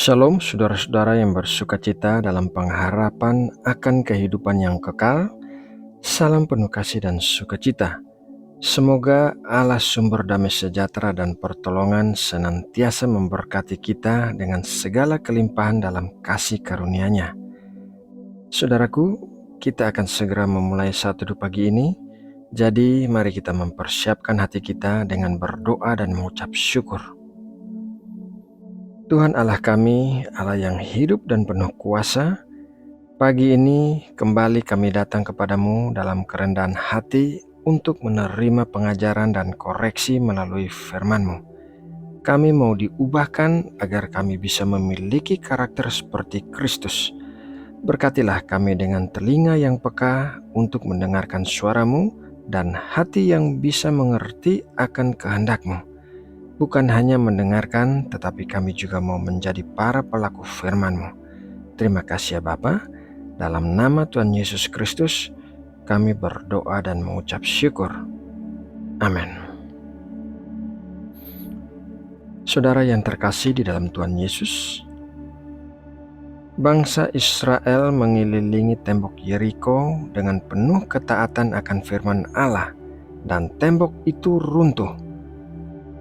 Shalom saudara-saudara yang bersukacita dalam pengharapan akan kehidupan yang kekal. Salam penuh kasih dan sukacita. Semoga Allah sumber damai sejahtera dan pertolongan senantiasa memberkati kita dengan segala kelimpahan dalam kasih karunia-Nya. Saudaraku, kita akan segera memulai satu pagi ini. Jadi mari kita mempersiapkan hati kita dengan berdoa dan mengucap syukur. Tuhan Allah kami, Allah yang hidup dan penuh kuasa, pagi ini kembali kami datang kepadamu dalam kerendahan hati untuk menerima pengajaran dan koreksi melalui firman-Mu. Kami mau diubahkan agar kami bisa memiliki karakter seperti Kristus. Berkatilah kami dengan telinga yang peka untuk mendengarkan suara-Mu dan hati yang bisa mengerti akan kehendak-Mu. Bukan hanya mendengarkan, tetapi kami juga mau menjadi para pelaku firman-Mu. Terima kasih ya Bapa. Dalam nama Tuhan Yesus Kristus, kami berdoa dan mengucap syukur. Amin. Saudara yang terkasih di dalam Tuhan Yesus, bangsa Israel mengelilingi tembok Yeriko dengan penuh ketaatan akan firman Allah, dan tembok itu runtuh.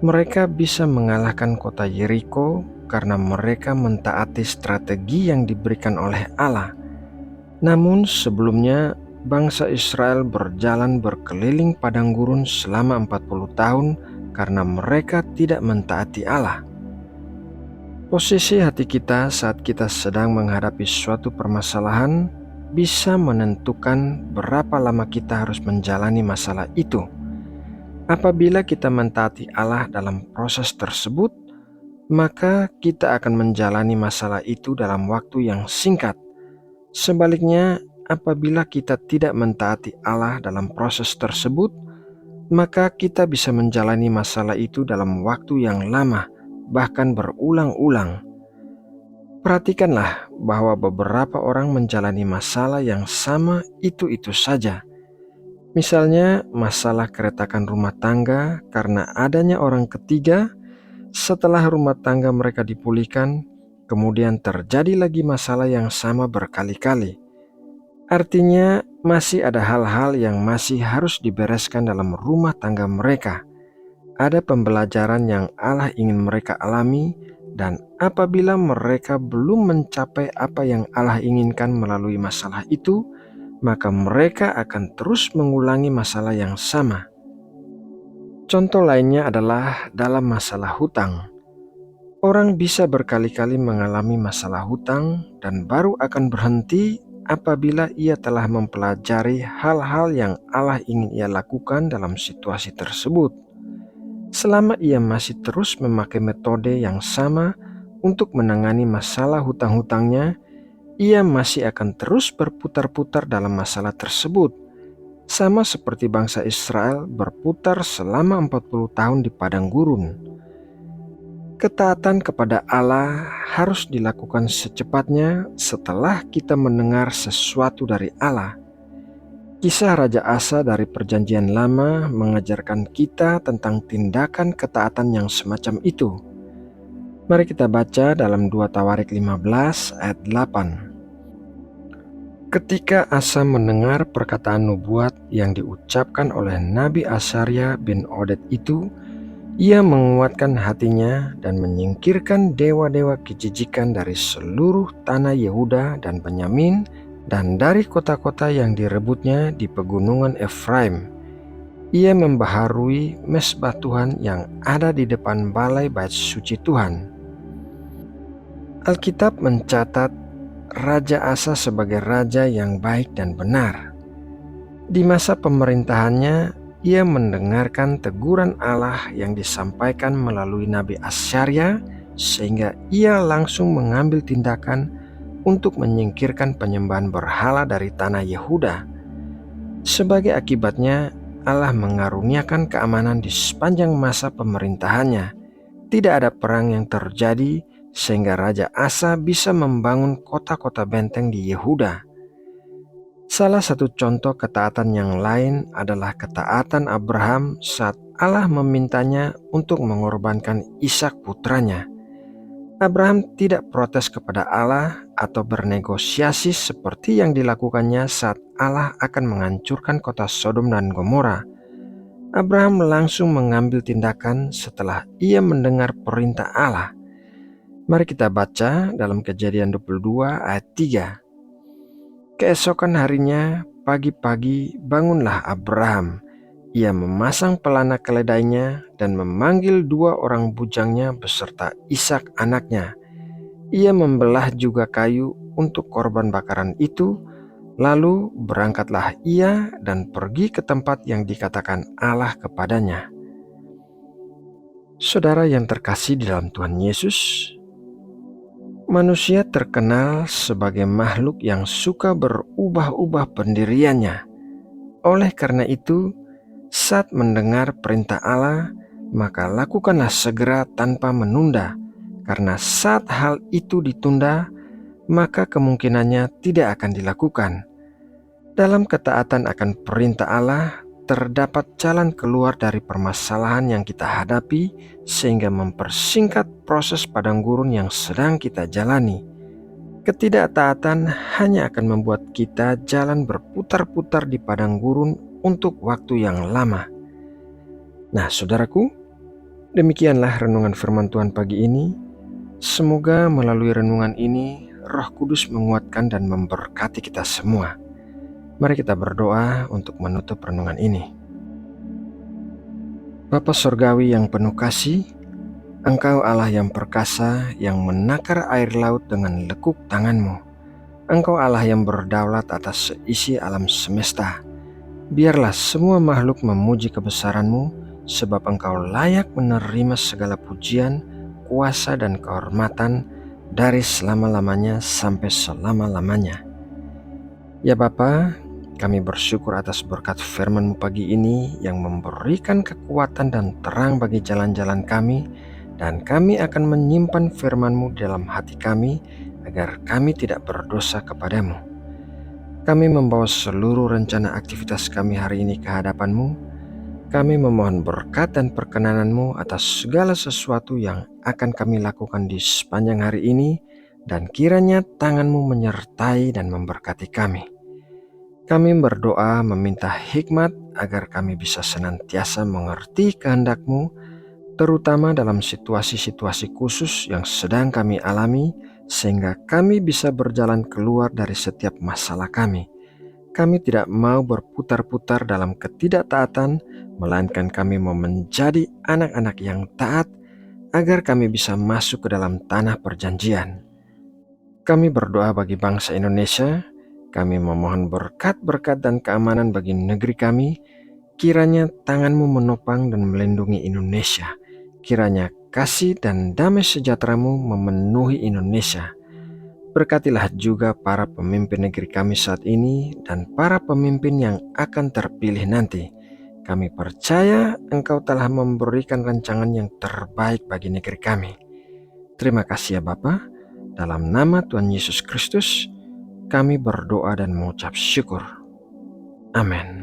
Mereka bisa mengalahkan kota Yeriko karena mereka mentaati strategi yang diberikan oleh Allah. Namun sebelumnya, bangsa Israel berjalan berkeliling padang gurun selama 40 tahun karena mereka tidak mentaati Allah. Posisi hati kita saat kita sedang menghadapi suatu permasalahan bisa menentukan berapa lama kita harus menjalani masalah itu. Apabila kita mentaati Allah dalam proses tersebut, maka kita akan menjalani masalah itu dalam waktu yang singkat. Sebaliknya, apabila kita tidak mentaati Allah dalam proses tersebut, maka kita bisa menjalani masalah itu dalam waktu yang lama, bahkan berulang-ulang. Perhatikanlah bahwa beberapa orang menjalani masalah yang sama itu-itu saja. Misalnya, masalah keretakan rumah tangga karena adanya orang ketiga. Setelah rumah tangga mereka dipulihkan, kemudian terjadi lagi masalah yang sama berkali-kali. Artinya, masih ada hal-hal yang masih harus dibereskan dalam rumah tangga mereka. Ada pembelajaran yang Allah ingin mereka alami, dan apabila mereka belum mencapai apa yang Allah inginkan melalui masalah itu, maka mereka akan terus mengulangi masalah yang sama. Contoh lainnya adalah dalam masalah hutang. Orang bisa berkali-kali mengalami masalah hutang dan baru akan berhenti apabila ia telah mempelajari hal-hal yang Allah ingin ia lakukan dalam situasi tersebut. Selama ia masih terus memakai metode yang sama untuk menangani masalah hutang-hutangnya, ia masih akan terus berputar-putar dalam masalah tersebut. Sama seperti bangsa Israel berputar selama 40 tahun di padang gurun. Ketaatan kepada Allah harus dilakukan secepatnya setelah kita mendengar sesuatu dari Allah. Kisah Raja Asa dari Perjanjian Lama mengajarkan kita tentang tindakan ketaatan yang semacam itu. Mari kita baca dalam 2 Tawarik 15 ayat 8. Ketika Asa mendengar perkataan nubuat yang diucapkan oleh Nabi Asaria bin Oded itu, ia menguatkan hatinya dan menyingkirkan dewa-dewa kejijikan dari seluruh tanah Yehuda dan Benyamin dan dari kota-kota yang direbutnya di pegunungan Efraim. Ia membaharui mesbah Tuhan yang ada di depan balai bait suci Tuhan. Alkitab mencatat Raja Asa sebagai raja yang baik dan benar. Di masa pemerintahannya, ia mendengarkan teguran Allah yang disampaikan melalui Nabi Asaria, sehingga ia langsung mengambil tindakan untuk menyingkirkan penyembahan berhala dari tanah Yehuda. Sebagai akibatnya, Allah mengaruniakan keamanan di sepanjang masa pemerintahannya. Tidak ada perang yang terjadi sehingga Raja Asa bisa membangun kota-kota benteng di Yehuda. Salah satu contoh ketaatan yang lain adalah ketaatan Abraham saat Allah memintanya untuk mengorbankan Ishak putranya. Abraham tidak protes kepada Allah atau bernegosiasi seperti yang dilakukannya saat Allah akan menghancurkan kota Sodom dan Gomora. Abraham langsung mengambil tindakan setelah ia mendengar perintah Allah. Mari kita baca dalam Kejadian 22 ayat 3. Keesokan harinya, pagi-pagi bangunlah Abraham. Ia memasang pelana keledainya dan memanggil 2 orang bujangnya beserta Ishak anaknya. Ia membelah juga kayu untuk korban bakaran itu, lalu berangkatlah ia dan pergi ke tempat yang dikatakan Allah kepadanya. Saudara yang terkasih di dalam Tuhan Yesus, manusia terkenal sebagai makhluk yang suka berubah-ubah pendiriannya. Oleh karena itu, saat mendengar perintah Allah, maka lakukanlah segera tanpa menunda, karena saat hal itu ditunda, maka kemungkinannya tidak akan dilakukan. Dalam ketaatan akan perintah Allah, terdapat jalan keluar dari permasalahan yang kita hadapi sehingga mempersingkat proses padang gurun yang sedang kita jalani. Ketidaktaatan hanya akan membuat kita jalan berputar-putar di padang gurun untuk waktu yang lama. Nah, saudaraku, demikianlah renungan firman Tuhan pagi ini. Semoga melalui renungan ini, Roh Kudus menguatkan dan memberkati kita semua. Mari kita berdoa untuk menutup renungan ini. Bapa Sorgawi yang penuh kasih, Engkau Allah yang perkasa yang menakar air laut dengan lekuk tanganmu. Engkau Allah yang berdaulat atas seisi alam semesta. Biarlah semua makhluk memuji kebesaran-Mu, sebab Engkau layak menerima segala pujian, kuasa dan kehormatan dari selama-lamanya sampai selama-lamanya. Ya Bapa, kami bersyukur atas berkat firman-Mu pagi ini yang memberikan kekuatan dan terang bagi jalan-jalan kami, dan kami akan menyimpan firman-Mu dalam hati kami agar kami tidak berdosa kepadamu. Kami membawa seluruh rencana aktivitas kami hari ini ke hadapan-Mu. Kami memohon berkat dan perkenanan-Mu atas segala sesuatu yang akan kami lakukan di sepanjang hari ini, dan kiranya tangan-Mu menyertai dan memberkati kami. Kami berdoa meminta hikmat agar kami bisa senantiasa mengerti kehendak-Mu, terutama dalam situasi-situasi khusus yang sedang kami alami, sehingga kami bisa berjalan keluar dari setiap masalah kami. Kami tidak mau berputar-putar dalam ketidaktaatan, melainkan kami mau menjadi anak-anak yang taat agar kami bisa masuk ke dalam tanah perjanjian. Kami berdoa bagi bangsa Indonesia. Kami memohon berkat-berkat dan keamanan bagi negeri kami. Kiranya tangan-Mu menopang dan melindungi Indonesia. Kiranya kasih dan damai sejahtera-Mu memenuhi Indonesia. Berkatilah juga para pemimpin negeri kami saat ini dan para pemimpin yang akan terpilih nanti. Kami percaya Engkau telah memberikan rancangan yang terbaik bagi negeri kami. Terima kasih ya Bapa. Dalam nama Tuhan Yesus Kristus, kami berdoa dan mengucap syukur. Amin.